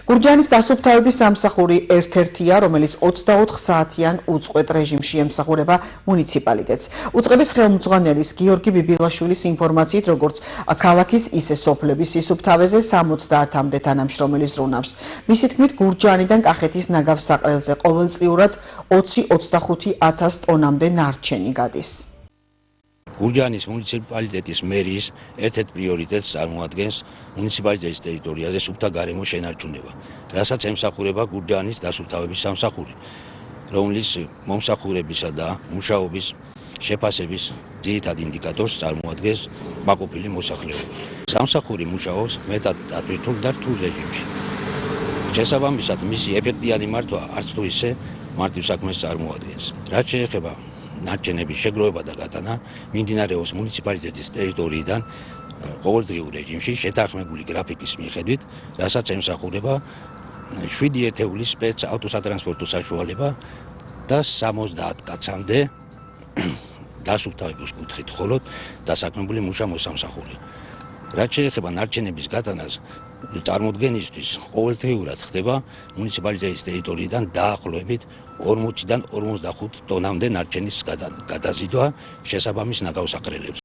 გურჯაანის დასუფთავების სამსახური ერთ-ერთია, რომელიც 24 საათიან უწყვეტ რეჟიმში ემსახურება მუნიციპალიტეტს. უწყების ხელმძღვანელის გიორგი ბიბილაშვილის ინფორმაციით, როგორც ქალაქის, ისე სოფლების სისუფთავეზე 70-მდე თანამშრომელი ზრუნავს. მისი თქმით, გურჯაანიდან კახეთის ნაგავსაყრელზე ყოველწლიურად 20-25 ტონამდე ნარჩენი გადის. გურჯაანის მუნიციპალიტეტის მერის ერთ-ერთ პრიორიტეტს წარმოადგენს მუნიციპალიტეტის ტერიტორიაზე სუფთა გარემოს შენარჩუნება, რასაც ემსახურება გურჯაანის დასუფთავების სამსახური, რომლის მომსახურებისა და მუშაობის შეფასების ძირითად ინდიკატორს წარმოადგენს კმაყოფილი მოსახლეობა. სამსახური მუშაობს მეტად დატვირთულ და რთულ რეჟიმში. შესაბამისად, მისი ეფექტიანი მართვა არც თუ ისე მარტივ საქმეს წარმოადგენს. რაც შეეხება ნარჩენების შეგროვება და გატანა, მიმდინარეობს მუნიციპალიტეტის ტერიტორიიდან ყოველდღიურ რეჟიმში შეთანხმებული გრაფიკის მიხედვით, რასაც ემსახურება 7 ერთეულის ავტოსატრანსპორტო საშუალება და 70 კაცამდე დასუფთავების კუთხით მხოლოდ დასაქმებული მუშა მოსამსახური. რაც შეეხება ნარჩენების გატანას, წარმოდგენისთვის ყოველდღიურად ხდება მუნიციპალიტეტის ტერიტორიიდან დაახლოებით 40-დან 45 ტონამდე ნარჩენის გადაზიდვა შესაბამის ნაგავსაყრელებს.